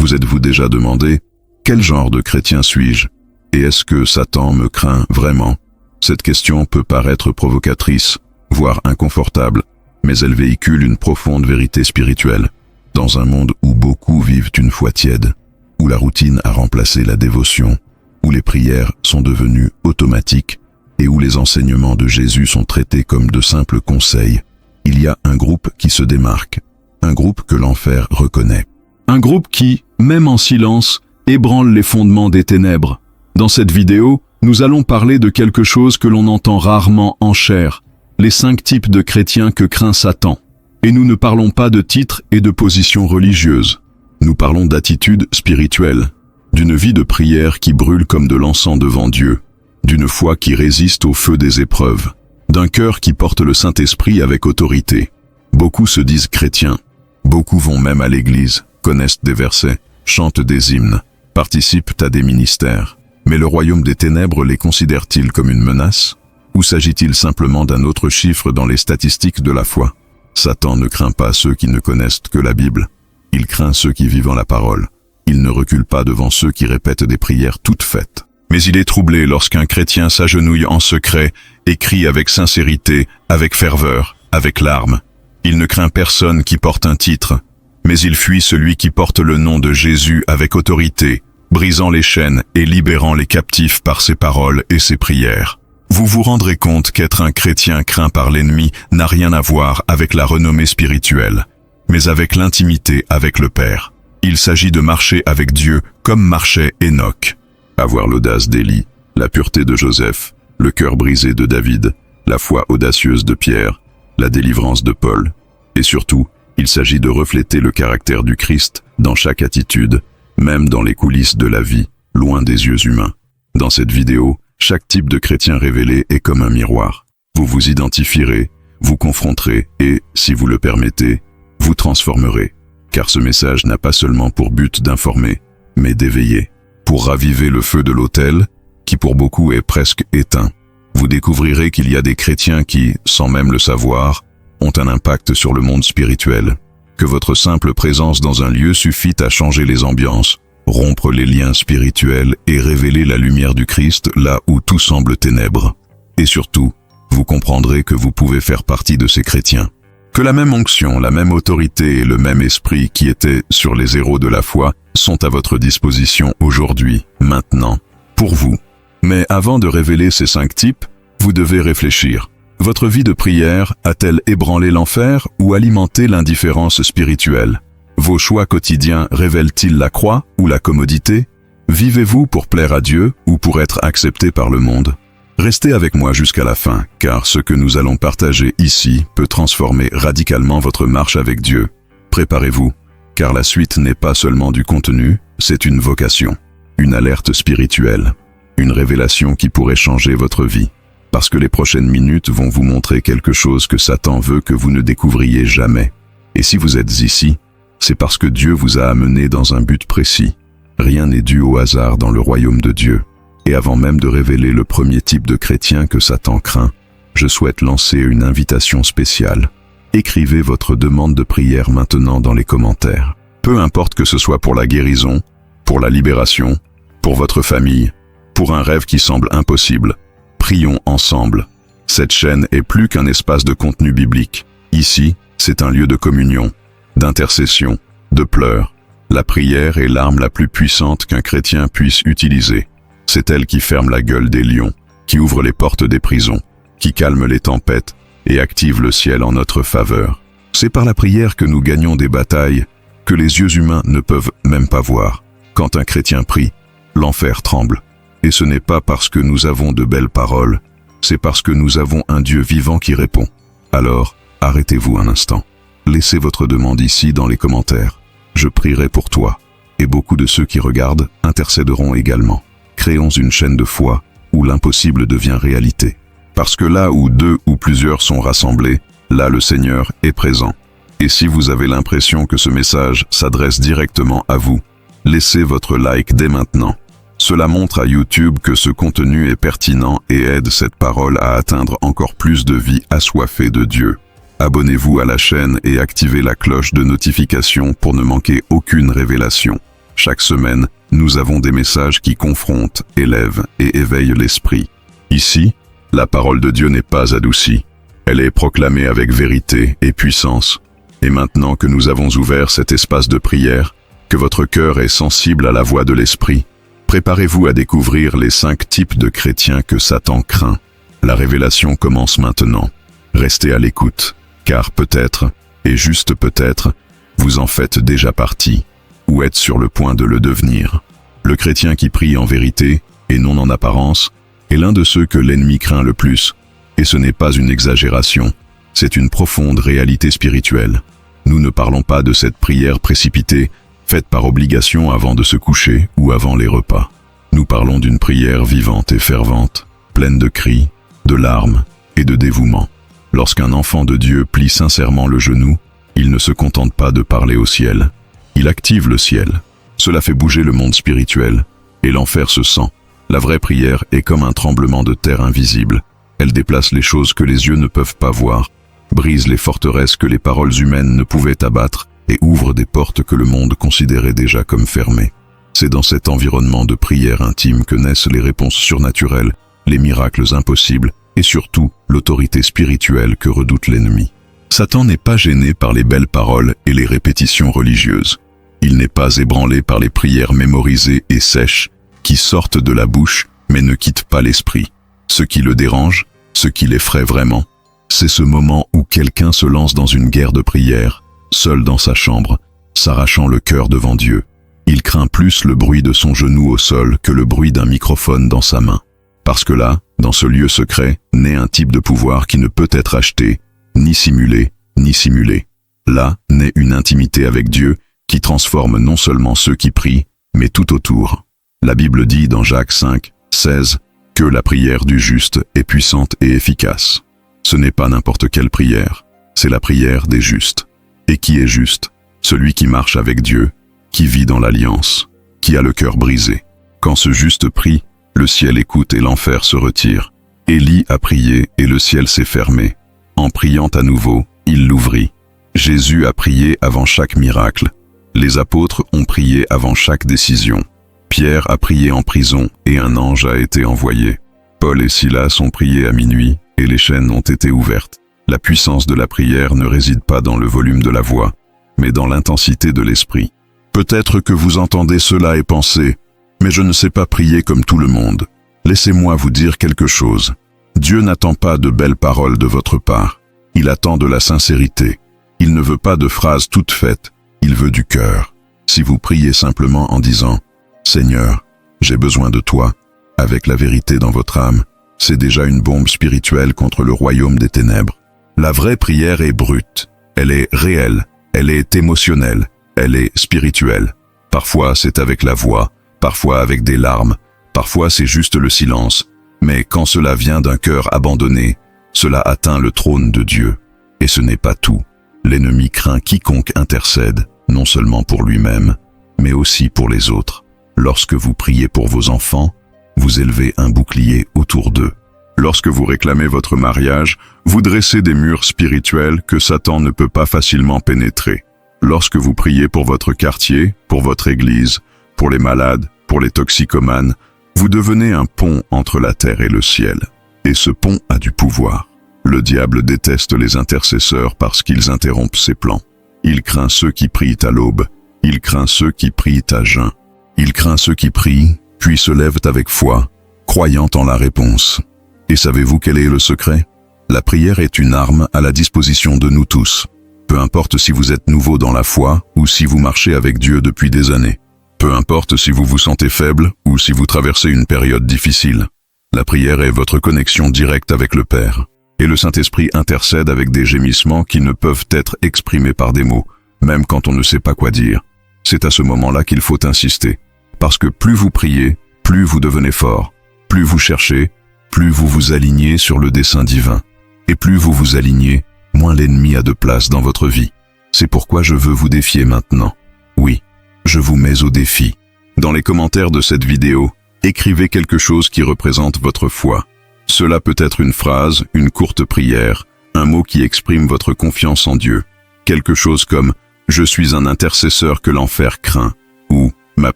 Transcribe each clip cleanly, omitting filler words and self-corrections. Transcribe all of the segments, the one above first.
Vous êtes-vous déjà demandé « Quel genre de chrétien suis-je » et « Est-ce que Satan me craint vraiment ?» Cette question peut paraître provocatrice, voire inconfortable, mais elle véhicule une profonde vérité spirituelle. Dans un monde où beaucoup vivent une foi tiède, où la routine a remplacé la dévotion, où les prières sont devenues automatiques et où les enseignements de Jésus sont traités comme de simples conseils, il y a un groupe qui se démarque, un groupe que l'enfer reconnaît. Un groupe qui, même en silence, ébranle les fondements des ténèbres. Dans cette vidéo, nous allons parler de quelque chose que l'on entend rarement en chair, les 5 types de chrétiens que craint Satan. Et nous ne parlons pas de titres et de positions religieuses. Nous parlons d'attitude spirituelle, d'une vie de prière qui brûle comme de l'encens devant Dieu, d'une foi qui résiste au feu des épreuves, d'un cœur qui porte le Saint-Esprit avec autorité. Beaucoup se disent chrétiens, beaucoup vont même à l'église, connaissent des versets, chantent des hymnes, participent à des ministères. Mais le royaume des ténèbres les considère-t-il comme une menace? Ou s'agit-il simplement d'un autre chiffre dans les statistiques de la foi? Satan ne craint pas ceux qui ne connaissent que la Bible. Il craint ceux qui vivent en la parole. Il ne recule pas devant ceux qui répètent des prières toutes faites. Mais il est troublé lorsqu'un chrétien s'agenouille en secret et crie avec sincérité, avec ferveur, avec larmes. Il ne craint personne qui porte un titre, mais il fuit celui qui porte le nom de Jésus avec autorité, brisant les chaînes et libérant les captifs par ses paroles et ses prières. Vous vous rendrez compte qu'être un chrétien craint par l'ennemi n'a rien à voir avec la renommée spirituelle, mais avec l'intimité avec le Père. Il s'agit de marcher avec Dieu comme marchait Enoch. Avoir l'audace d'Élie, la pureté de Joseph, le cœur brisé de David, la foi audacieuse de Pierre, la délivrance de Paul. Et surtout, il s'agit de refléter le caractère du Christ dans chaque attitude, même dans les coulisses de la vie, loin des yeux humains. Dans cette vidéo, chaque type de chrétien révélé est comme un miroir. Vous vous identifierez, vous confronterez et, si vous le permettez, vous transformerez. Car ce message n'a pas seulement pour but d'informer, mais d'éveiller. Pour raviver le feu de l'autel, qui pour beaucoup est presque éteint, vous découvrirez qu'il y a des chrétiens qui, sans même le savoir, ont un impact sur le monde spirituel. Que votre simple présence dans un lieu suffit à changer les ambiances, rompre les liens spirituels et révéler la lumière du Christ là où tout semble ténèbres. Et surtout, vous comprendrez que vous pouvez faire partie de ces chrétiens. Que la même onction, la même autorité et le même esprit qui étaient sur les héros de la foi sont à votre disposition aujourd'hui, maintenant, pour vous. Mais avant de révéler ces 5 types, vous devez réfléchir. Votre vie de prière a-t-elle ébranlé l'enfer ou alimenté l'indifférence spirituelle? Vos choix quotidiens révèlent-ils la croix ou la commodité? Vivez-vous pour plaire à Dieu ou pour être accepté par le monde? Restez avec moi jusqu'à la fin, car ce que nous allons partager ici peut transformer radicalement votre marche avec Dieu. Préparez-vous, car la suite n'est pas seulement du contenu, c'est une vocation, une alerte spirituelle, une révélation qui pourrait changer votre vie. Parce que les prochaines minutes vont vous montrer quelque chose que Satan veut que vous ne découvriez jamais. Et si vous êtes ici, c'est parce que Dieu vous a amené dans un but précis. Rien n'est dû au hasard dans le royaume de Dieu. Et avant même de révéler le premier type de chrétien que Satan craint, je souhaite lancer une invitation spéciale. Écrivez votre demande de prière maintenant dans les commentaires. Peu importe que ce soit pour la guérison, pour la libération, pour votre famille, pour un rêve qui semble impossible. Prions ensemble. Cette chaîne est plus qu'un espace de contenu biblique. Ici, c'est un lieu de communion, d'intercession, de pleurs. La prière est l'arme la plus puissante qu'un chrétien puisse utiliser. C'est elle qui ferme la gueule des lions, qui ouvre les portes des prisons, qui calme les tempêtes et active le ciel en notre faveur. C'est par la prière que nous gagnons des batailles que les yeux humains ne peuvent même pas voir. Quand un chrétien prie, l'enfer tremble. Et ce n'est pas parce que nous avons de belles paroles, c'est parce que nous avons un Dieu vivant qui répond. Alors, arrêtez-vous un instant. Laissez votre demande ici dans les commentaires. Je prierai pour toi, et beaucoup de ceux qui regardent intercéderont également. Créons une chaîne de foi où l'impossible devient réalité. Parce que là où 2 ou plusieurs sont rassemblés, là le Seigneur est présent. Et si vous avez l'impression que ce message s'adresse directement à vous, laissez votre like dès maintenant. Cela montre à YouTube que ce contenu est pertinent et aide cette parole à atteindre encore plus de vies assoiffées de Dieu. Abonnez-vous à la chaîne et activez la cloche de notification pour ne manquer aucune révélation. Chaque semaine, nous avons des messages qui confrontent, élèvent et éveillent l'esprit. Ici, la parole de Dieu n'est pas adoucie. Elle est proclamée avec vérité et puissance. Et maintenant que nous avons ouvert cet espace de prière, que votre cœur est sensible à la voix de l'Esprit, préparez-vous à découvrir les 5 types de chrétiens que Satan craint. La révélation commence maintenant. Restez à l'écoute, car peut-être, et juste peut-être, vous en faites déjà partie, ou êtes sur le point de le devenir. Le chrétien qui prie en vérité, et non en apparence, est l'un de ceux que l'ennemi craint le plus. Et ce n'est pas une exagération, c'est une profonde réalité spirituelle. Nous ne parlons pas de cette prière précipitée, faite par obligation avant de se coucher ou avant les repas. Nous parlons d'une prière vivante et fervente, pleine de cris, de larmes et de dévouement. Lorsqu'un enfant de Dieu plie sincèrement le genou, il ne se contente pas de parler au ciel. Il active le ciel. Cela fait bouger le monde spirituel, et l'enfer se sent. La vraie prière est comme un tremblement de terre invisible. Elle déplace les choses que les yeux ne peuvent pas voir, brise les forteresses que les paroles humaines ne pouvaient abattre et ouvre des portes que le monde considérait déjà comme fermées. C'est dans cet environnement de prière intime que naissent les réponses surnaturelles, les miracles impossibles et surtout l'autorité spirituelle que redoute l'ennemi. Satan n'est pas gêné par les belles paroles et les répétitions religieuses. Il n'est pas ébranlé par les prières mémorisées et sèches qui sortent de la bouche mais ne quittent pas l'esprit. Ce qui le dérange, ce qui l'effraie vraiment, c'est ce moment où quelqu'un se lance dans une guerre de prière, seul dans sa chambre, s'arrachant le cœur devant Dieu. Il craint plus le bruit de son genou au sol que le bruit d'un microphone dans sa main. Parce que là, dans ce lieu secret, naît un type de pouvoir qui ne peut être acheté, ni simulé, ni simulé. Là naît une intimité avec Dieu qui transforme non seulement ceux qui prient, mais tout autour. La Bible dit dans Jacques 5, 16, que la prière du juste est puissante et efficace. Ce n'est pas n'importe quelle prière, c'est la prière des justes. Et qui est juste? Celui qui marche avec Dieu, qui vit dans l'alliance, qui a le cœur brisé. Quand ce juste prie, le ciel écoute et l'enfer se retire. Élie a prié et le ciel s'est fermé. En priant à nouveau, il l'ouvrit. Jésus a prié avant chaque miracle. Les apôtres ont prié avant chaque décision. Pierre a prié en prison et un ange a été envoyé. Paul et Silas ont prié à minuit et les chaînes ont été ouvertes. La puissance de la prière ne réside pas dans le volume de la voix, mais dans l'intensité de l'esprit. Peut-être que vous entendez cela et pensez « Mais je ne sais pas prier comme tout le monde ». Laissez-moi vous dire quelque chose. Dieu n'attend pas de belles paroles de votre part. Il attend de la sincérité. Il ne veut pas de phrases toutes faites. Il veut du cœur. Si vous priez simplement en disant « Seigneur, j'ai besoin de toi », avec la vérité dans votre âme, c'est déjà une bombe spirituelle contre le royaume des ténèbres. La vraie prière est brute. Elle est réelle. Elle est émotionnelle. Elle est spirituelle. Parfois c'est avec la voix, parfois avec des larmes, parfois c'est juste le silence. Mais quand cela vient d'un cœur abandonné, cela atteint le trône de Dieu. Et ce n'est pas tout. L'ennemi craint quiconque intercède, non seulement pour lui-même, mais aussi pour les autres. Lorsque vous priez pour vos enfants, vous élevez un bouclier autour d'eux. Lorsque vous réclamez votre mariage, vous dressez des murs spirituels que Satan ne peut pas facilement pénétrer. Lorsque vous priez pour votre quartier, pour votre église, pour les malades, pour les toxicomanes, vous devenez un pont entre la terre et le ciel. Et ce pont a du pouvoir. Le diable déteste les intercesseurs parce qu'ils interrompent ses plans. Il craint ceux qui prient à l'aube. Il craint ceux qui prient à jeun. Il craint ceux qui prient, puis se lèvent avec foi, croyant en la réponse. Et savez-vous quel est le secret? La prière est une arme à la disposition de nous tous. Peu importe si vous êtes nouveau dans la foi ou si vous marchez avec Dieu depuis des années. Peu importe si vous vous sentez faible ou si vous traversez une période difficile. La prière est votre connexion directe avec le Père. Et le Saint-Esprit intercède avec des gémissements qui ne peuvent être exprimés par des mots, même quand on ne sait pas quoi dire. C'est à ce moment-là qu'il faut insister. Parce que plus vous priez, plus vous devenez fort. Plus vous cherchez, plus vous vous alignez sur le dessein divin. Et plus vous vous alignez, moins l'ennemi a de place dans votre vie. C'est pourquoi je veux vous défier maintenant. Oui, je vous mets au défi. Dans les commentaires de cette vidéo, écrivez quelque chose qui représente votre foi. Cela peut être une phrase, une courte prière, un mot qui exprime votre confiance en Dieu. Quelque chose comme « Je suis un intercesseur que l'enfer craint » ou « Ma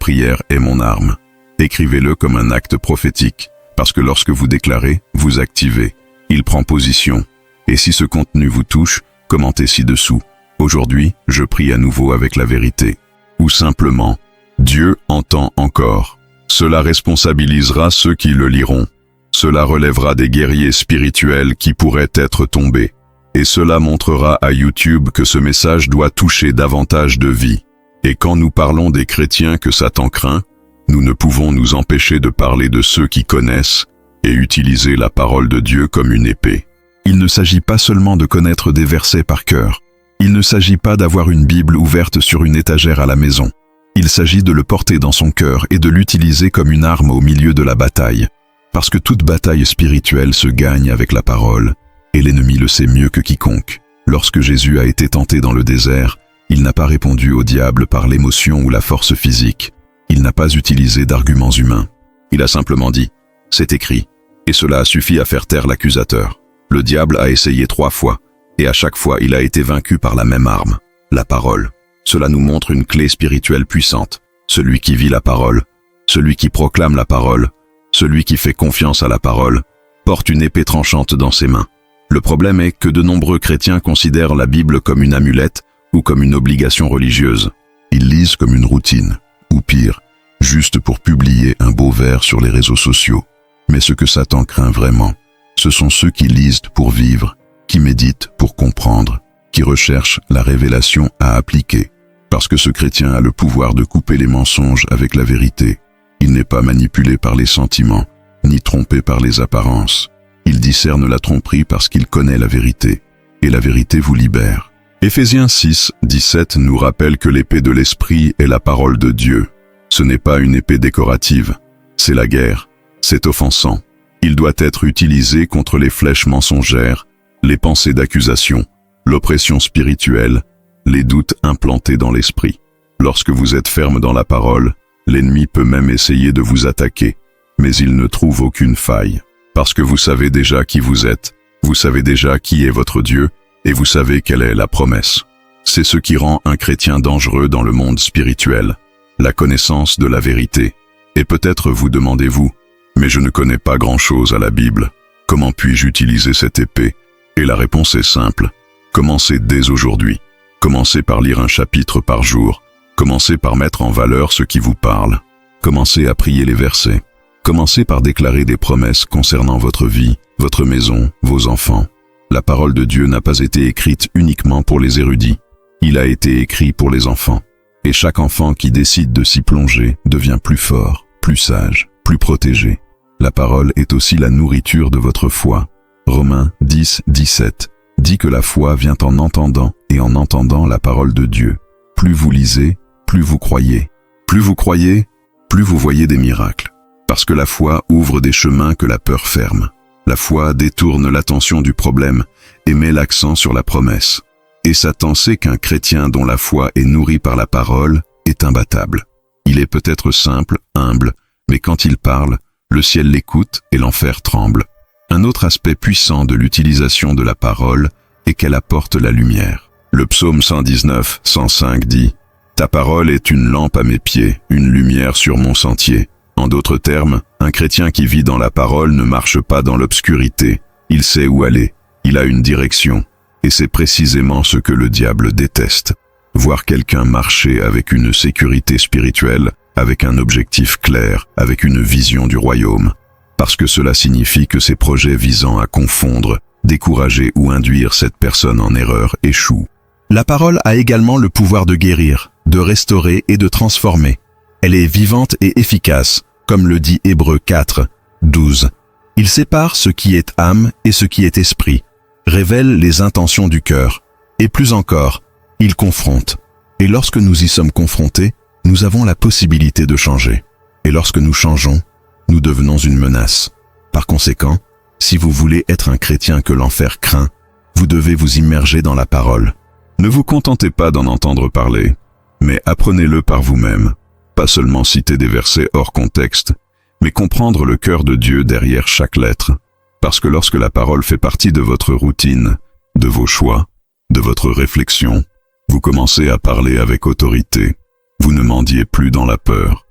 prière est mon arme. Écrivez-le comme un acte prophétique, parce que lorsque vous déclarez, vous activez. Il prend position. Et si ce contenu vous touche, commentez ci-dessous. Aujourd'hui, je prie à nouveau avec la vérité. Ou simplement, Dieu entend encore. Cela responsabilisera ceux qui le liront. Cela relèvera des guerriers spirituels qui pourraient être tombés. Et cela montrera à YouTube que ce message doit toucher davantage de vies. Et quand nous parlons des chrétiens que Satan craint, nous ne pouvons nous empêcher de parler de ceux qui connaissent et utiliser la parole de Dieu comme une épée. Il ne s'agit pas seulement de connaître des versets par cœur. Il ne s'agit pas d'avoir une Bible ouverte sur une étagère à la maison. Il s'agit de le porter dans son cœur et de l'utiliser comme une arme au milieu de la bataille. Parce que toute bataille spirituelle se gagne avec la parole, et l'ennemi le sait mieux que quiconque. Lorsque Jésus a été tenté dans le désert, il n'a pas répondu au diable par l'émotion ou la force physique. Il n'a pas utilisé d'arguments humains. Il a simplement dit « C'est écrit », et cela a suffi à faire taire l'accusateur. Le diable a essayé 3 fois, et à chaque fois il a été vaincu par la même arme, la parole. Cela nous montre une clé spirituelle puissante. Celui qui vit la parole, celui qui proclame la parole, celui qui fait confiance à la parole, porte une épée tranchante dans ses mains. Le problème est que de nombreux chrétiens considèrent la Bible comme une amulette ou comme une obligation religieuse. Ils lisent comme une routine, ou pire, juste pour publier un beau vers sur les réseaux sociaux. Mais ce que Satan craint vraiment, ce sont ceux qui lisent pour vivre, qui méditent pour comprendre, qui recherchent la révélation à appliquer. Parce que ce chrétien a le pouvoir de couper les mensonges avec la vérité. Il n'est pas manipulé par les sentiments, ni trompé par les apparences. Il discerne la tromperie parce qu'il connaît la vérité. Et la vérité vous libère. Éphésiens 6, 17 nous rappelle que l'épée de l'esprit est la parole de Dieu. Ce n'est pas une épée décorative. C'est la guerre. C'est offensant. Il doit être utilisé contre les flèches mensongères, les pensées d'accusation, l'oppression spirituelle, les doutes implantés dans l'esprit. Lorsque vous êtes ferme dans la parole, l'ennemi peut même essayer de vous attaquer, mais il ne trouve aucune faille. Parce que vous savez déjà qui vous êtes, vous savez déjà qui est votre Dieu, et vous savez quelle est la promesse. C'est ce qui rend un chrétien dangereux dans le monde spirituel, la connaissance de la vérité. Et peut-être vous demandez-vous, mais je ne connais pas grand-chose à la Bible. Comment puis-je utiliser cette épée? Et la réponse est simple. Commencez dès aujourd'hui. Commencez par lire un chapitre par jour. Commencez par mettre en valeur ce qui vous parle. Commencez à prier les versets. Commencez par déclarer des promesses concernant votre vie, votre maison, vos enfants. La parole de Dieu n'a pas été écrite uniquement pour les érudits. Il a été écrit pour les enfants. Et chaque enfant qui décide de s'y plonger devient plus fort, plus sage, plus protégé. La parole est aussi la nourriture de votre foi. Romains 10, 17 dit que la foi vient en entendant et en entendant la parole de Dieu. Plus vous lisez, plus vous croyez. Plus vous croyez, plus vous voyez des miracles. Parce que la foi ouvre des chemins que la peur ferme. La foi détourne l'attention du problème et met l'accent sur la promesse. Et Satan sait qu'un chrétien dont la foi est nourrie par la parole est imbattable. Il est peut-être simple, humble, mais quand il parle, le ciel l'écoute et l'enfer tremble. Un autre aspect puissant de l'utilisation de la parole est qu'elle apporte la lumière. Le psaume 119, 105 dit « Ta parole est une lampe à mes pieds, une lumière sur mon sentier. » En d'autres termes, un chrétien qui vit dans la parole ne marche pas dans l'obscurité. Il sait où aller, il a une direction. Et c'est précisément ce que le diable déteste. Voir quelqu'un marcher avec une sécurité spirituelle, avec un objectif clair, avec une vision du royaume. Parce que cela signifie que ses projets visant à confondre, décourager ou induire cette personne en erreur échouent. La parole a également le pouvoir de guérir, de restaurer et de transformer. Elle est vivante et efficace, comme le dit Hébreux 4, 12. Il sépare ce qui est âme et ce qui est esprit, révèle les intentions du cœur, et plus encore, il confronte. Et lorsque nous y sommes confrontés, nous avons la possibilité de changer. Et lorsque nous changeons, nous devenons une menace. Par conséquent, si vous voulez être un chrétien que l'enfer craint, vous devez vous immerger dans la parole. Ne vous contentez pas d'en entendre parler, mais apprenez-le par vous-même. Pas seulement citer des versets hors contexte, mais comprendre le cœur de Dieu derrière chaque lettre. Parce que lorsque la parole fait partie de votre routine, de vos choix, de votre réflexion, vous commencez à parler avec autorité. Vous ne mendiez plus dans la peur,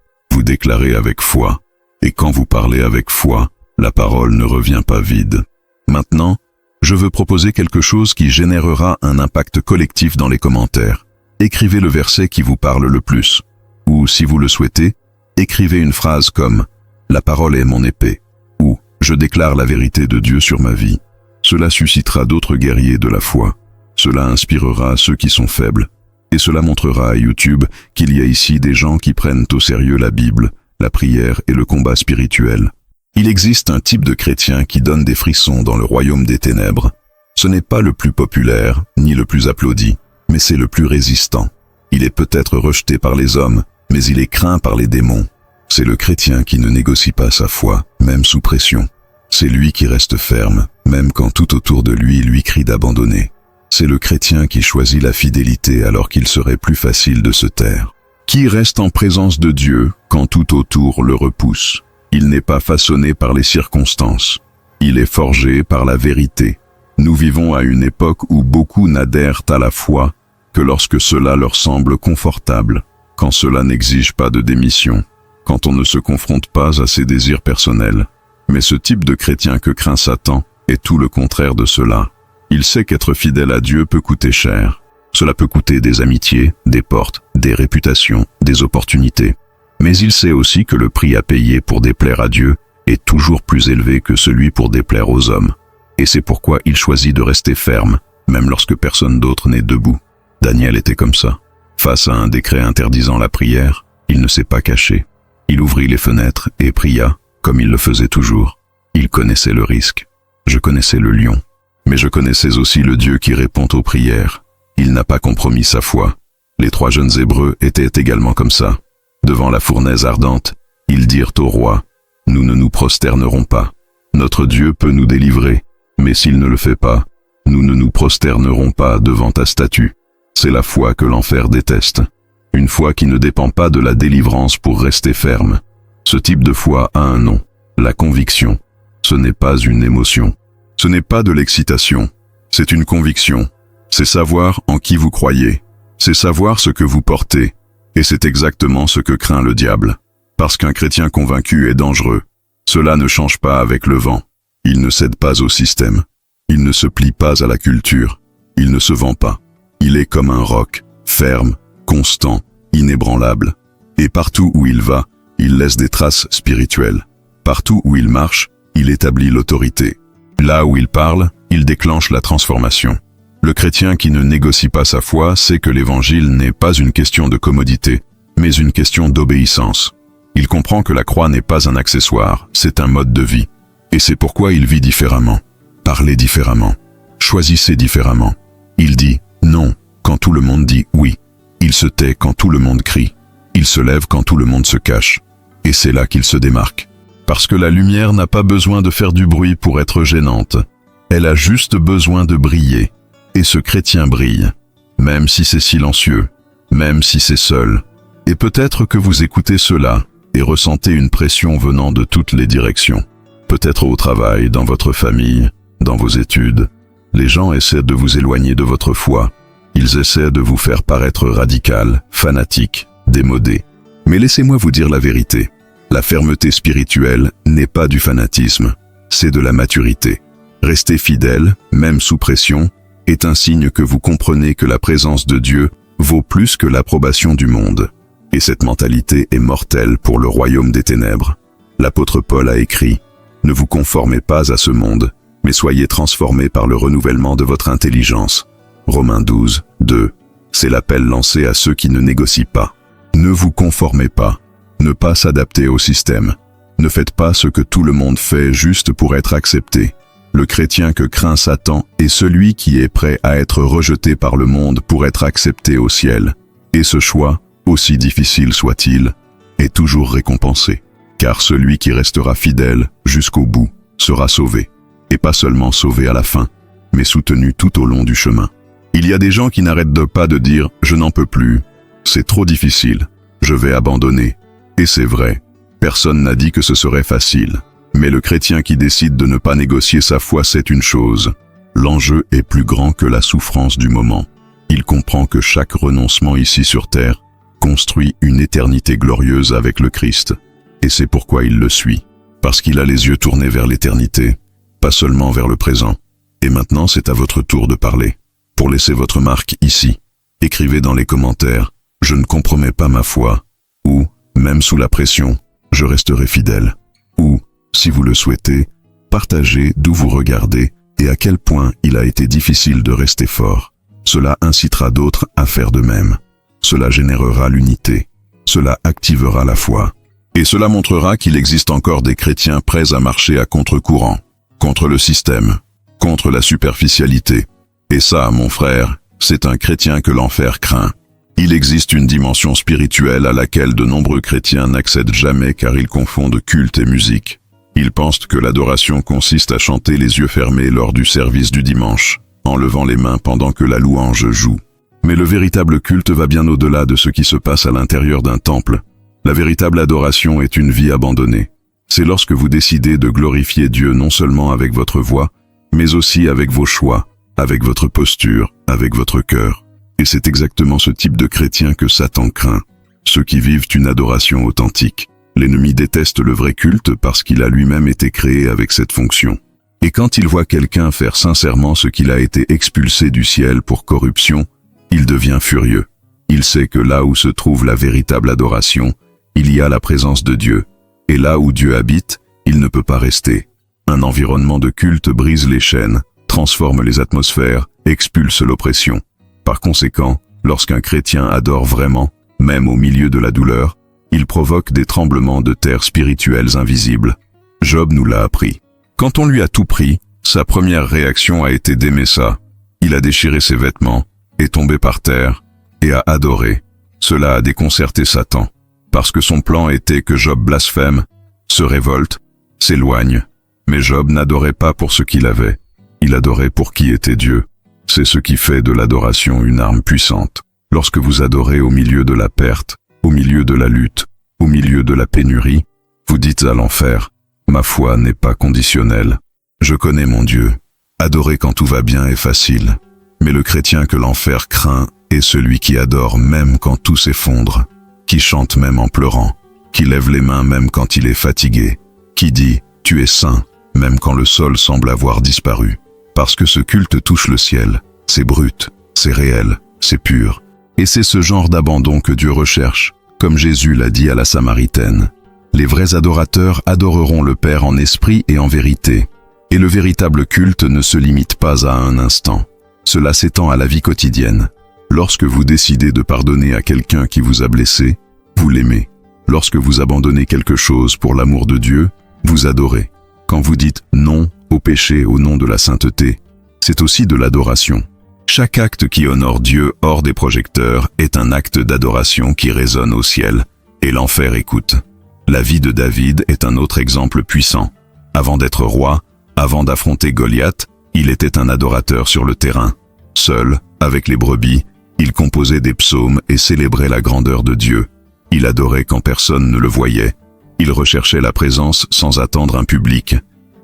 déclarez avec foi. Et quand vous parlez avec foi, la parole ne revient pas vide. Maintenant, je veux proposer quelque chose qui générera un impact collectif dans les commentaires. Écrivez le verset qui vous parle le plus. Ou, si vous le souhaitez, écrivez une phrase comme « La parole est mon épée » ou « Je déclare la vérité de Dieu sur ma vie ». Cela suscitera d'autres guerriers de la foi. Cela inspirera ceux qui sont faibles. Et cela montrera à YouTube qu'il y a ici des gens qui prennent au sérieux la Bible, la prière et le combat spirituel. Il existe un type de chrétien qui donne des frissons dans le royaume des ténèbres. Ce n'est pas le plus populaire, ni le plus applaudi, mais c'est le plus résistant. Il est peut-être rejeté par les hommes, mais il est craint par les démons. C'est le chrétien qui ne négocie pas sa foi, même sous pression. C'est lui qui reste ferme, même quand tout autour de lui crie d'abandonner. C'est le chrétien qui choisit la fidélité alors qu'il serait plus facile de se taire. Qui reste en présence de Dieu quand tout autour le repousse. Il n'est pas façonné par les circonstances. Il est forgé par la vérité. Nous vivons à une époque où beaucoup n'adhèrent à la foi que lorsque cela leur semble confortable, quand cela n'exige pas de démission, quand on ne se confronte pas à ses désirs personnels. Mais ce type de chrétien que craint Satan est tout le contraire de cela. Il sait qu'être fidèle à Dieu peut coûter cher. Cela peut coûter des amitiés, des portes, des réputations, des opportunités. Mais il sait aussi que le prix à payer pour déplaire à Dieu est toujours plus élevé que celui pour déplaire aux hommes. Et c'est pourquoi il choisit de rester ferme, même lorsque personne d'autre n'est debout. Daniel était comme ça. Face à un décret interdisant la prière, il ne s'est pas caché. Il ouvrit les fenêtres et pria, comme il le faisait toujours. Il connaissait le risque. Je connaissais le lion. Mais je connaissais aussi le Dieu qui répond aux prières. Il n'a pas compromis sa foi. Les 3 jeunes Hébreux étaient également comme ça. Devant la fournaise ardente, ils dirent au roi, « Nous ne nous prosternerons pas. Notre Dieu peut nous délivrer, mais s'il ne le fait pas, nous ne nous prosternerons pas devant ta statue. » C'est la foi que l'enfer déteste. Une foi qui ne dépend pas de la délivrance pour rester ferme. Ce type de foi a un nom, la conviction. Ce n'est pas une émotion. Ce n'est pas de l'excitation. C'est une conviction. C'est savoir en qui vous croyez. C'est savoir ce que vous portez. Et c'est exactement ce que craint le diable. Parce qu'un chrétien convaincu est dangereux. Cela ne change pas avec le vent. Il ne cède pas au système. Il ne se plie pas à la culture. Il ne se vend pas. Il est comme un roc, ferme, constant, inébranlable. Et partout où il va, il laisse des traces spirituelles. Partout où il marche, il établit l'autorité. Là où il parle, il déclenche la transformation. Le chrétien qui ne négocie pas sa foi sait que l'évangile n'est pas une question de commodité, mais une question d'obéissance. Il comprend que la croix n'est pas un accessoire, c'est un mode de vie. Et c'est pourquoi il vit différemment. Parlez différemment. Choisissez différemment. Il dit non quand tout le monde dit oui. Il se tait quand tout le monde crie. Il se lève quand tout le monde se cache. Et c'est là qu'il se démarque. Parce que la lumière n'a pas besoin de faire du bruit pour être gênante. Elle a juste besoin de briller. Et ce chrétien brille. Même si c'est silencieux. Même si c'est seul. Et peut-être que vous écoutez cela et ressentez une pression venant de toutes les directions. Peut-être au travail, dans votre famille, dans vos études. Les gens essaient de vous éloigner de votre foi. Ils essaient de vous faire paraître radical, fanatique, démodé. Mais laissez-moi vous dire la vérité. La fermeté spirituelle n'est pas du fanatisme, c'est de la maturité. Rester fidèle, même sous pression, est un signe que vous comprenez que la présence de Dieu vaut plus que l'approbation du monde. Et cette mentalité est mortelle pour le royaume des ténèbres. L'apôtre Paul a écrit « Ne vous conformez pas à ce monde, mais soyez transformés par le renouvellement de votre intelligence. » Romains 12, 2. C'est l'appel lancé à ceux qui ne négocient pas. Ne vous conformez pas. Ne pas s'adapter au système. Ne faites pas ce que tout le monde fait juste pour être accepté. Le chrétien que craint Satan est celui qui est prêt à être rejeté par le monde pour être accepté au ciel. Et ce choix, aussi difficile soit-il, est toujours récompensé. Car celui qui restera fidèle jusqu'au bout sera sauvé. Et pas seulement sauvé à la fin, mais soutenu tout au long du chemin. Il y a des gens qui n'arrêtent pas de dire « je n'en peux plus, c'est trop difficile, je vais abandonner ». Et c'est vrai, personne n'a dit que ce serait facile. Mais le chrétien qui décide de ne pas négocier sa foi sait une chose. L'enjeu est plus grand que la souffrance du moment. Il comprend que chaque renoncement ici sur terre construit une éternité glorieuse avec le Christ. Et c'est pourquoi il le suit. Parce qu'il a les yeux tournés vers l'éternité, pas seulement vers le présent. Et maintenant, c'est à votre tour de parler. Pour laisser votre marque ici, écrivez dans les commentaires « Je ne compromets pas ma foi » ou « Même sous la pression, je resterai fidèle » ou, si vous le souhaitez, partagez d'où vous regardez et à quel point il a été difficile de rester fort. Cela incitera d'autres à faire de même. Cela générera l'unité. Cela activera la foi. Et cela montrera qu'il existe encore des chrétiens prêts à marcher à contre-courant, contre le système, contre la superficialité. Et ça, mon frère, c'est un chrétien que l'enfer craint. Il existe une dimension spirituelle à laquelle de nombreux chrétiens n'accèdent jamais car ils confondent culte et musique. Ils pensent que l'adoration consiste à chanter les yeux fermés lors du service du dimanche, en levant les mains pendant que la louange joue. Mais le véritable culte va bien au-delà de ce qui se passe à l'intérieur d'un temple. La véritable adoration est une vie abandonnée. C'est lorsque vous décidez de glorifier Dieu non seulement avec votre voix, mais aussi avec vos choix, avec votre posture, avec votre cœur. Et c'est exactement ce type de chrétien que Satan craint. Ceux qui vivent une adoration authentique. L'ennemi déteste le vrai culte parce qu'il a lui-même été créé avec cette fonction. Et quand il voit quelqu'un faire sincèrement ce qu'il a été expulsé du ciel pour corruption, il devient furieux. Il sait que là où se trouve la véritable adoration, il y a la présence de Dieu. Et là où Dieu habite, il ne peut pas rester. Un environnement de culte brise les chaînes, transforme les atmosphères, expulse l'oppression. Par conséquent, lorsqu'un chrétien adore vraiment, même au milieu de la douleur, il provoque des tremblements de terre spirituels invisibles. Job nous l'a appris. Quand on lui a tout pris, sa première réaction a été d'aimer ça. Il a déchiré ses vêtements, est tombé par terre, et a adoré. Cela a déconcerté Satan, parce que son plan était que Job blasphème, se révolte, s'éloigne. Mais Job n'adorait pas pour ce qu'il avait, il adorait pour qui était Dieu. C'est ce qui fait de l'adoration une arme puissante. Lorsque vous adorez au milieu de la perte, au milieu de la lutte, au milieu de la pénurie, vous dites à l'enfer, « Ma foi n'est pas conditionnelle. Je connais mon Dieu. Adorer quand tout va bien est facile. » Mais le chrétien que l'enfer craint est celui qui adore même quand tout s'effondre, qui chante même en pleurant, qui lève les mains même quand il est fatigué, qui dit « Tu es saint » même quand le sol semble avoir disparu. Parce que ce culte touche le ciel, c'est brut, c'est réel, c'est pur. Et c'est ce genre d'abandon que Dieu recherche, comme Jésus l'a dit à la Samaritaine. Les vrais adorateurs adoreront le Père en esprit et en vérité. Et le véritable culte ne se limite pas à un instant. Cela s'étend à la vie quotidienne. Lorsque vous décidez de pardonner à quelqu'un qui vous a blessé, vous l'aimez. Lorsque vous abandonnez quelque chose pour l'amour de Dieu, vous adorez. Quand vous dites non au péché au nom de la sainteté, c'est aussi de l'adoration. Chaque acte qui honore Dieu hors des projecteurs est un acte d'adoration qui résonne au ciel, et l'enfer écoute. La vie de David est un autre exemple puissant. Avant d'être roi, avant d'affronter Goliath, il était un adorateur sur le terrain. Seul, avec les brebis, il composait des psaumes et célébrait la grandeur de Dieu. Il adorait quand personne ne le voyait. Il recherchait la présence sans attendre un public.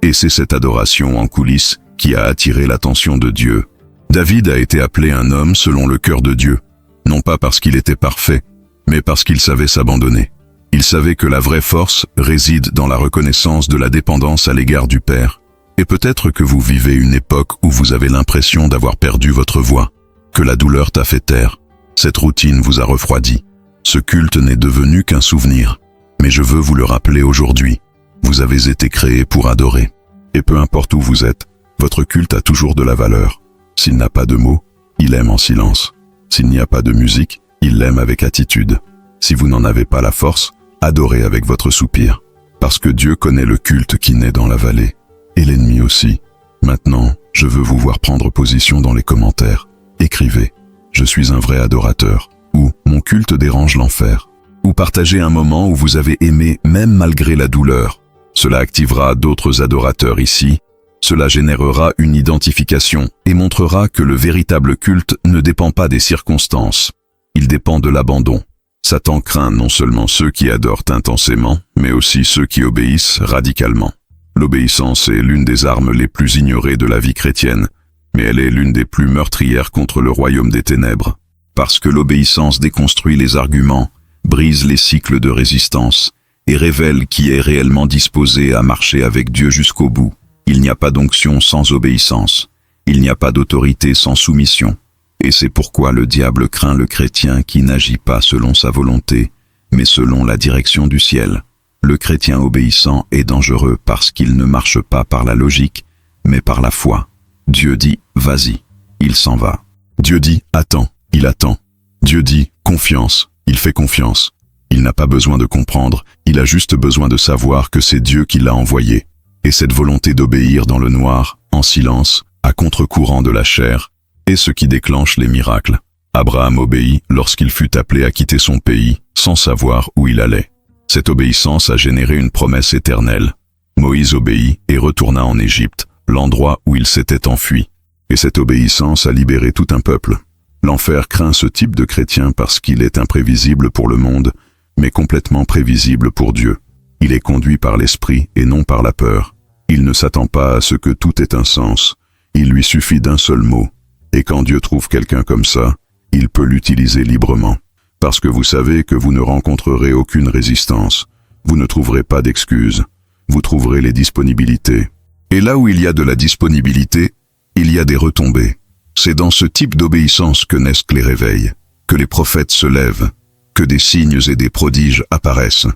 Et c'est cette adoration en coulisses qui a attiré l'attention de Dieu. David a été appelé un homme selon le cœur de Dieu, non pas parce qu'il était parfait, mais parce qu'il savait s'abandonner. Il savait que la vraie force réside dans la reconnaissance de la dépendance à l'égard du Père. Et peut-être que vous vivez une époque où vous avez l'impression d'avoir perdu votre voix, que la douleur t'a fait taire. Cette routine vous a refroidi. Ce culte n'est devenu qu'un souvenir. Mais je veux vous le rappeler aujourd'hui. Vous avez été créé pour adorer. Et peu importe où vous êtes, votre culte a toujours de la valeur. S'il n'a pas de mots, il aime en silence. S'il n'y a pas de musique, il l'aime avec attitude. Si vous n'en avez pas la force, adorez avec votre soupir. Parce que Dieu connaît le culte qui naît dans la vallée. Et l'ennemi aussi. Maintenant, je veux vous voir prendre position dans les commentaires. Écrivez « Je suis un vrai adorateur » ou « Mon culte dérange l'enfer » ou partagez un moment où vous avez aimé même malgré la douleur. Cela activera d'autres adorateurs ici. Cela générera une identification et montrera que le véritable culte ne dépend pas des circonstances. Il dépend de l'abandon. Satan craint non seulement ceux qui adorent intensément, mais aussi ceux qui obéissent radicalement. L'obéissance est l'une des armes les plus ignorées de la vie chrétienne, mais elle est l'une des plus meurtrières contre le royaume des ténèbres. parce que l'obéissance déconstruit les arguments, brise les cycles de résistance, et révèle qui est réellement disposé à marcher avec Dieu jusqu'au bout. Il n'y a pas d'onction sans obéissance. Il n'y a pas d'autorité sans soumission. Et c'est pourquoi le diable craint le chrétien qui n'agit pas selon sa volonté, mais selon la direction du ciel. Le chrétien obéissant est dangereux parce qu'il ne marche pas par la logique, mais par la foi. Dieu dit « vas-y », il s'en va. Dieu dit « attends », il attend. Dieu dit « confiance », il fait confiance. Il n'a pas besoin de comprendre, il a juste besoin de savoir que c'est Dieu qui l'a envoyé. Et cette volonté d'obéir dans le noir, en silence, à contre-courant de la chair, est ce qui déclenche les miracles. Abraham obéit lorsqu'il fut appelé à quitter son pays, sans savoir où il allait. Cette obéissance a généré une promesse éternelle. Moïse obéit et retourna en Égypte, l'endroit où il s'était enfui. Et cette obéissance a libéré tout un peuple. L'enfer craint ce type de chrétien parce qu'il est imprévisible pour le monde, mais complètement prévisible pour Dieu. Il est conduit par l'esprit et non par la peur. Il ne s'attend pas à ce que tout ait un sens. Il lui suffit d'un seul mot. Et quand Dieu trouve quelqu'un comme ça, il peut l'utiliser librement. Parce que vous savez que vous ne rencontrerez aucune résistance. Vous ne trouverez pas d'excuses. Vous trouverez les disponibilités. Et là où il y a de la disponibilité, il y a des retombées. C'est dans ce type d'obéissance que naissent les réveils, que les prophètes se lèvent, que des signes et des prodiges apparaissent.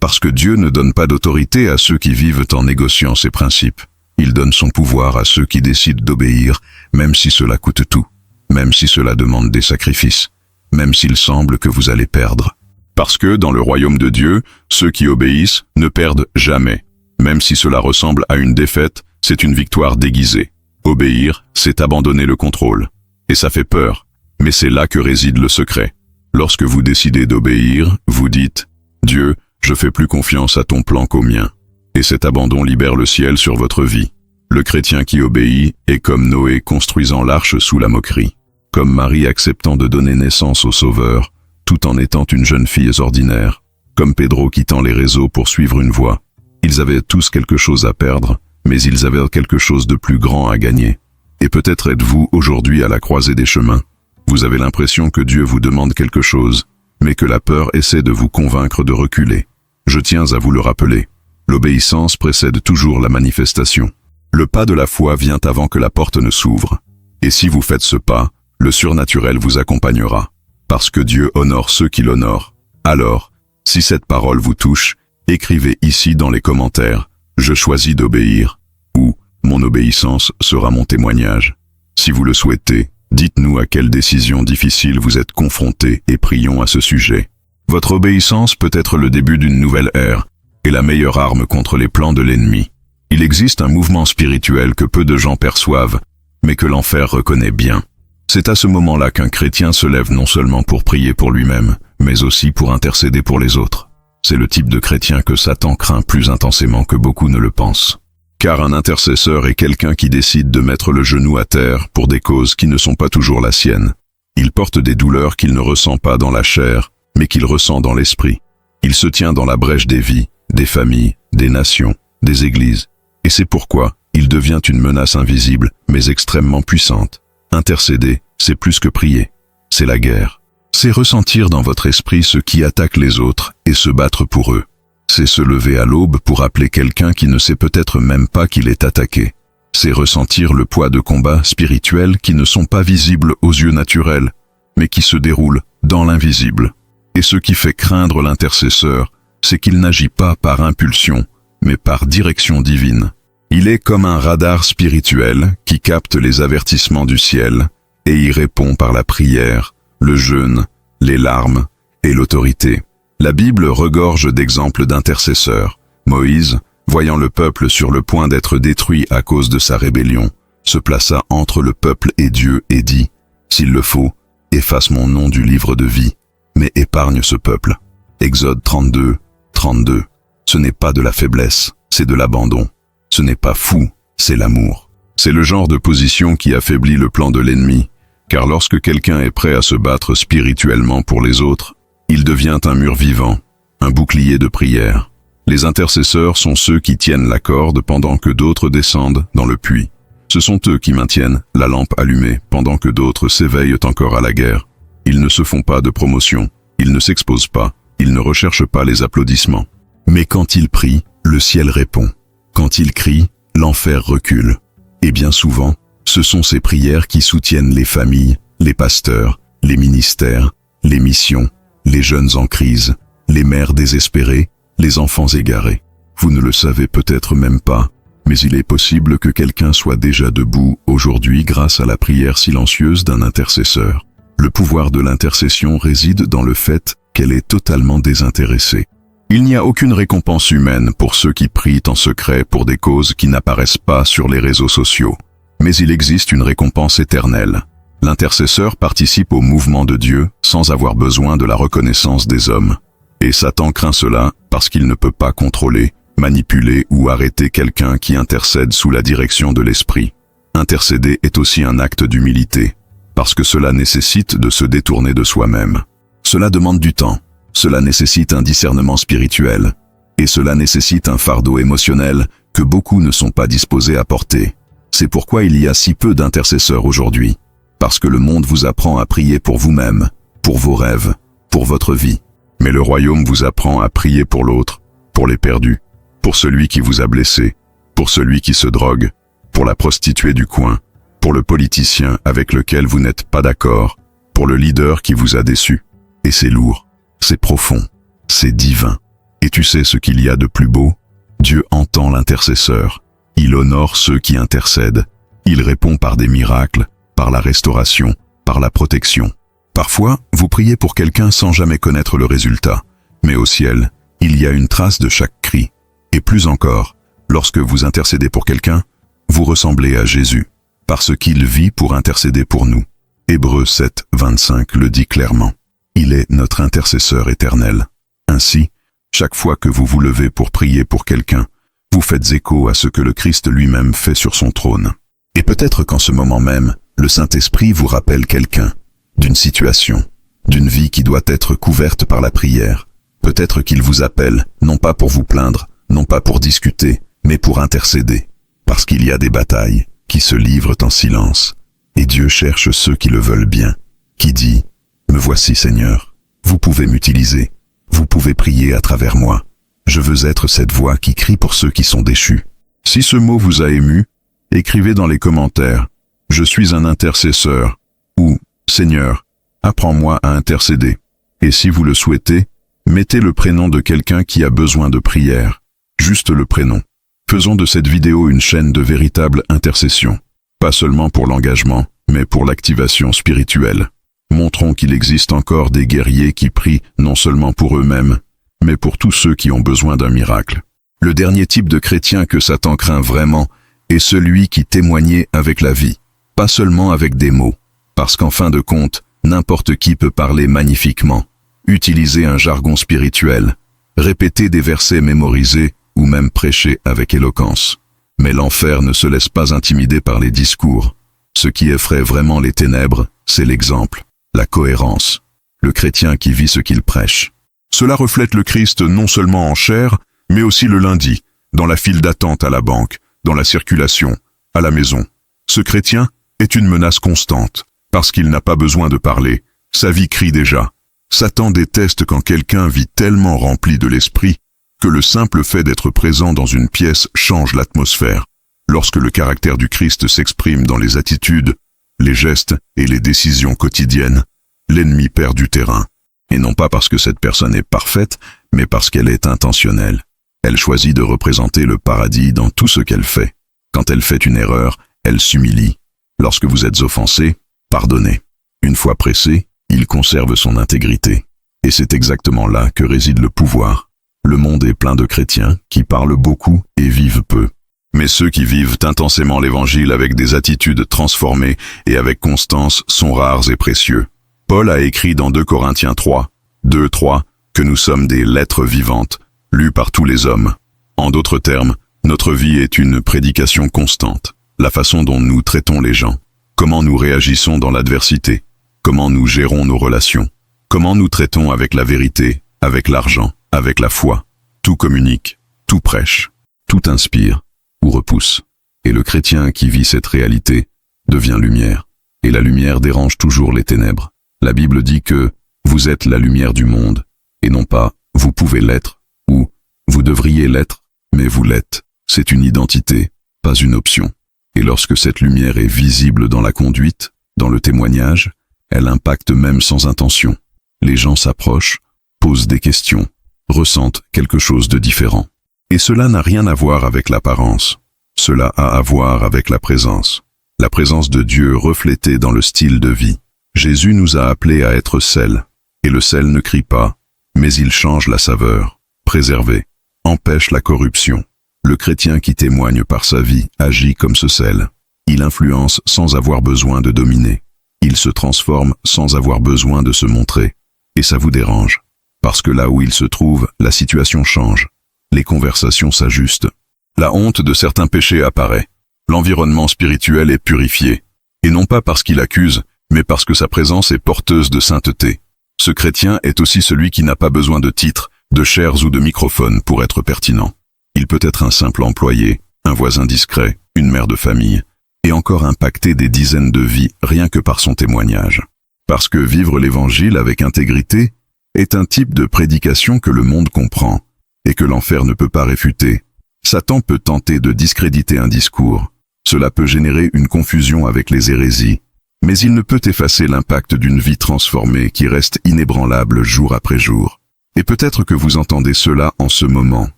Parce que Dieu ne donne pas d'autorité à ceux qui vivent en négociant ses principes. Il donne son pouvoir à ceux qui décident d'obéir, même si cela coûte tout, même si cela demande des sacrifices, même s'il semble que vous allez perdre. Parce que, dans le royaume de Dieu, ceux qui obéissent ne perdent jamais. Même si cela ressemble à une défaite, c'est une victoire déguisée. Obéir, c'est abandonner le contrôle. Et ça fait peur, mais c'est là que réside le secret. Lorsque vous décidez d'obéir, vous dites « Dieu, je fais plus confiance à ton plan qu'au mien ». Et cet abandon libère le ciel sur votre vie. Le chrétien qui obéit est comme Noé construisant l'arche sous la moquerie, comme Marie acceptant de donner naissance au Sauveur, tout en étant une jeune fille ordinaire, comme Pedro quittant les réseaux pour suivre une voie. Ils avaient tous quelque chose à perdre, mais ils avaient quelque chose de plus grand à gagner. Et peut-être êtes-vous aujourd'hui à la croisée des chemins. Vous avez l'impression que Dieu vous demande quelque chose, mais que la peur essaie de vous convaincre de reculer. Je tiens à vous le rappeler. L'obéissance précède toujours la manifestation. Le pas de la foi vient avant que la porte ne s'ouvre. Et si vous faites ce pas, le surnaturel vous accompagnera. Parce que Dieu honore ceux qui l'honorent. Alors, si cette parole vous touche, écrivez ici dans les commentaires « Je choisis d'obéir » ou « Mon obéissance sera mon témoignage ». Si vous le souhaitez, dites-nous à quelle décision difficile vous êtes confrontés et prions à ce sujet. Votre obéissance peut être le début d'une nouvelle ère et la meilleure arme contre les plans de l'ennemi. Il existe un mouvement spirituel que peu de gens perçoivent, mais que l'enfer reconnaît bien. C'est à ce moment-là qu'un chrétien se lève non seulement pour prier pour lui-même, mais aussi pour intercéder pour les autres. C'est le type de chrétien que Satan craint plus intensément que beaucoup ne le pensent. Car un intercesseur est quelqu'un qui décide de mettre le genou à terre pour des causes qui ne sont pas toujours la sienne. Il porte des douleurs qu'il ne ressent pas dans la chair, mais qu'il ressent dans l'esprit. Il se tient dans la brèche des vies, des familles, des nations, des églises. Et c'est pourquoi il devient une menace invisible, mais extrêmement puissante. Intercéder, c'est plus que prier. C'est la guerre. C'est ressentir dans votre esprit ce qui attaque les autres et se battre pour eux. C'est se lever à l'aube pour appeler quelqu'un qui ne sait peut-être même pas qu'il est attaqué. C'est ressentir le poids de combats spirituels qui ne sont pas visibles aux yeux naturels, mais qui se déroulent dans l'invisible. Et ce qui fait craindre l'intercesseur, c'est qu'il n'agit pas par impulsion, mais par direction divine. Il est comme un radar spirituel qui capte les avertissements du ciel et y répond par la prière, le jeûne, les larmes et l'autorité. La Bible regorge d'exemples d'intercesseurs. Moïse, voyant le peuple sur le point d'être détruit à cause de sa rébellion, se plaça entre le peuple et Dieu et dit « S'il le faut, efface mon nom du livre de vie, mais épargne ce peuple. » Exode 32, 32. Ce n'est pas de la faiblesse, c'est de l'abandon. Ce n'est pas fou, c'est l'amour. C'est le genre de position qui affaiblit le plan de l'ennemi, car lorsque quelqu'un est prêt à se battre spirituellement pour les autres, il devient un mur vivant, un bouclier de prière. Les intercesseurs sont ceux qui tiennent la corde pendant que d'autres descendent dans le puits. Ce sont eux qui maintiennent la lampe allumée pendant que d'autres s'éveillent encore à la guerre. Ils ne se font pas de promotion, ils ne s'exposent pas, ils ne recherchent pas les applaudissements. Mais quand ils prient, le ciel répond. Quand ils crient, l'enfer recule. Et bien souvent, ce sont ces prières qui soutiennent les familles, les pasteurs, les ministères, les missions, les jeunes en crise, les mères désespérées, les enfants égarés. Vous ne le savez peut-être même pas, mais il est possible que quelqu'un soit déjà debout aujourd'hui grâce à la prière silencieuse d'un intercesseur. Le pouvoir de l'intercession réside dans le fait qu'elle est totalement désintéressée. Il n'y a aucune récompense humaine pour ceux qui prient en secret pour des causes qui n'apparaissent pas sur les réseaux sociaux. Mais il existe une récompense éternelle. L'intercesseur participe au mouvement de Dieu sans avoir besoin de la reconnaissance des hommes. Et Satan craint cela parce qu'il ne peut pas contrôler, manipuler ou arrêter quelqu'un qui intercède sous la direction de l'Esprit. Intercéder est aussi un acte d'humilité, parce que cela nécessite de se détourner de soi-même. Cela demande du temps. Cela nécessite un discernement spirituel, et cela nécessite un fardeau émotionnel que beaucoup ne sont pas disposés à porter. C'est pourquoi il y a si peu d'intercesseurs aujourd'hui, parce que le monde vous apprend à prier pour vous-même, pour vos rêves, pour votre vie. Mais le royaume vous apprend à prier pour l'autre, pour les perdus, pour celui qui vous a blessé, pour celui qui se drogue, pour la prostituée du coin, pour le politicien avec lequel vous n'êtes pas d'accord, pour le leader qui vous a déçu. Et c'est lourd. C'est profond, c'est divin. Et tu sais ce qu'il y a de plus beau? Dieu entend l'intercesseur. Il honore ceux qui intercèdent. Il répond par des miracles, par la restauration, par la protection. Parfois, vous priez pour quelqu'un sans jamais connaître le résultat. Mais au ciel, il y a une trace de chaque cri. Et plus encore, lorsque vous intercédez pour quelqu'un, vous ressemblez à Jésus, parce qu'il vit pour intercéder pour nous. Hébreux 7, 25 le dit clairement. Il est notre intercesseur éternel. Ainsi, chaque fois que vous vous levez pour prier pour quelqu'un, vous faites écho à ce que le Christ lui-même fait sur son trône. Et peut-être qu'en ce moment même, le Saint-Esprit vous rappelle quelqu'un, d'une situation, d'une vie qui doit être couverte par la prière. Peut-être qu'il vous appelle, non pas pour vous plaindre, non pas pour discuter, mais pour intercéder. Parce qu'il y a des batailles qui se livrent en silence. Et Dieu cherche ceux qui le veulent bien, qui dit « Me voici, Seigneur, vous pouvez m'utiliser, vous pouvez prier à travers moi. Je veux être cette voix qui crie pour ceux qui sont déchus. » Si ce mot vous a ému, écrivez dans les commentaires « Je suis un intercesseur » ou « Seigneur, apprends-moi à intercéder ». Et si vous le souhaitez, mettez le prénom de quelqu'un qui a besoin de prière, juste le prénom. Faisons de cette vidéo une chaîne de véritable intercession, pas seulement pour l'engagement, mais pour l'activation spirituelle. Montrons qu'il existe encore des guerriers qui prient non seulement pour eux-mêmes, mais pour tous ceux qui ont besoin d'un miracle. Le dernier type de chrétien que Satan craint vraiment est celui qui témoignait avec la vie, pas seulement avec des mots, parce qu'en fin de compte, n'importe qui peut parler magnifiquement, utiliser un jargon spirituel, répéter des versets mémorisés ou même prêcher avec éloquence. Mais l'enfer ne se laisse pas intimider par les discours. Ce qui effraie vraiment les ténèbres, c'est l'exemple, la cohérence, le chrétien qui vit ce qu'il prêche. Cela reflète le Christ non seulement en chair, mais aussi le lundi, dans la file d'attente à la banque, dans la circulation, à la maison. Ce chrétien est une menace constante, parce qu'il n'a pas besoin de parler, sa vie crie déjà. Satan déteste quand quelqu'un vit tellement rempli de l'esprit que le simple fait d'être présent dans une pièce change l'atmosphère. Lorsque le caractère du Christ s'exprime dans les attitudes, les gestes et les décisions quotidiennes, l'ennemi perd du terrain. Et non pas parce que cette personne est parfaite, mais parce qu'elle est intentionnelle. Elle choisit de représenter le paradis dans tout ce qu'elle fait. Quand elle fait une erreur, elle s'humilie. Lorsque vous êtes offensé, pardonnez. Une fois pressé, il conserve son intégrité. Et c'est exactement là que réside le pouvoir. Le monde est plein de chrétiens qui parlent beaucoup et vivent peu. Mais ceux qui vivent intensément l'évangile avec des attitudes transformées et avec constance sont rares et précieux. Paul a écrit dans 2 Corinthiens 3, 2-3, que nous sommes des lettres vivantes, lues par tous les hommes. En d'autres termes, notre vie est une prédication constante. La façon dont nous traitons les gens, comment nous réagissons dans l'adversité, comment nous gérons nos relations, comment nous traitons avec la vérité, avec l'argent, avec la foi. Tout communique, tout prêche, tout inspire ou repousse. Et le chrétien qui vit cette réalité devient lumière. Et la lumière dérange toujours les ténèbres. La Bible dit que vous êtes la lumière du monde, et non pas vous pouvez l'être, ou vous devriez l'être, mais vous l'êtes. C'est une identité, pas une option. Et lorsque cette lumière est visible dans la conduite, dans le témoignage, elle impacte même sans intention. Les gens s'approchent, posent des questions, ressentent quelque chose de différent. Et cela n'a rien à voir avec l'apparence. Cela a à voir avec la présence. La présence de Dieu reflétée dans le style de vie. Jésus nous a appelés à être sel. Et le sel ne crie pas, mais il change la saveur, préserver, empêche la corruption. Le chrétien qui témoigne par sa vie agit comme ce sel. Il influence sans avoir besoin de dominer. Il se transforme sans avoir besoin de se montrer. Et ça vous dérange. Parce que là où il se trouve, la situation change. Les conversations s'ajustent. La honte de certains péchés apparaît. L'environnement spirituel est purifié. Et non pas parce qu'il accuse, mais parce que sa présence est porteuse de sainteté. Ce chrétien est aussi celui qui n'a pas besoin de titres, de chairs ou de microphones pour être pertinent. Il peut être un simple employé, un voisin discret, une mère de famille, et encore impacter des dizaines de vies rien que par son témoignage. Parce que vivre l'évangile avec intégrité est un type de prédication que le monde comprend, et que l'enfer ne peut pas réfuter. Satan peut tenter de discréditer un discours. Cela peut générer une confusion avec les hérésies, mais il ne peut effacer l'impact d'une vie transformée qui reste inébranlable jour après jour. Et peut-être que vous entendez cela en ce moment,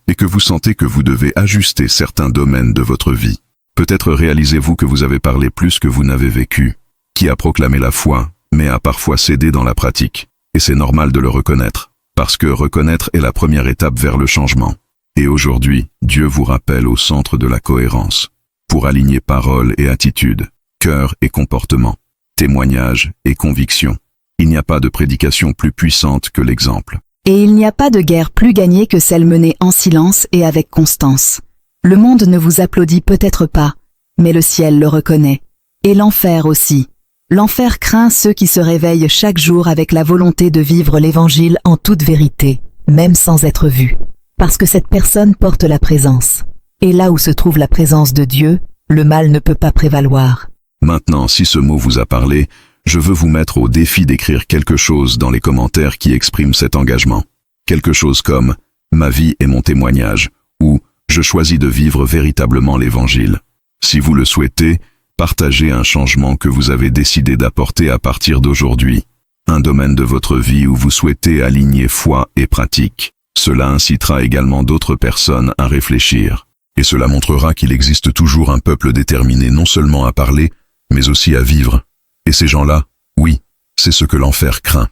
et que vous sentez que vous devez ajuster certains domaines de votre vie. Peut-être réalisez-vous que vous avez parlé plus que vous n'avez vécu, qui a proclamé la foi, mais a parfois cédé dans la pratique. Et c'est normal de le reconnaître, parce que reconnaître est la première étape vers le changement. Et aujourd'hui, Dieu vous rappelle au centre de la cohérence, pour aligner parole et attitude, cœur et comportement, témoignage et conviction. Il n'y a pas de prédication plus puissante que l'exemple. Et il n'y a pas de guerre plus gagnée que celle menée en silence et avec constance. Le monde ne vous applaudit peut-être pas, mais le ciel le reconnaît. Et l'enfer aussi. L'enfer craint ceux qui se réveillent chaque jour avec la volonté de vivre l'évangile en toute vérité, même sans être vus. Parce que cette personne porte la présence. Et là où se trouve la présence de Dieu, le mal ne peut pas prévaloir. Maintenant, si ce mot vous a parlé, je veux vous mettre au défi d'écrire quelque chose dans les commentaires qui exprime cet engagement. Quelque chose comme « Ma vie est mon témoignage » ou « Je choisis de vivre véritablement l'évangile ». Si vous le souhaitez, partagez un changement que vous avez décidé d'apporter à partir d'aujourd'hui. Un domaine de votre vie où vous souhaitez aligner foi et pratique. Cela incitera également d'autres personnes à réfléchir. Et cela montrera qu'il existe toujours un peuple déterminé non seulement à parler, mais aussi à vivre. Et ces gens-là, oui, c'est ce que l'enfer craint.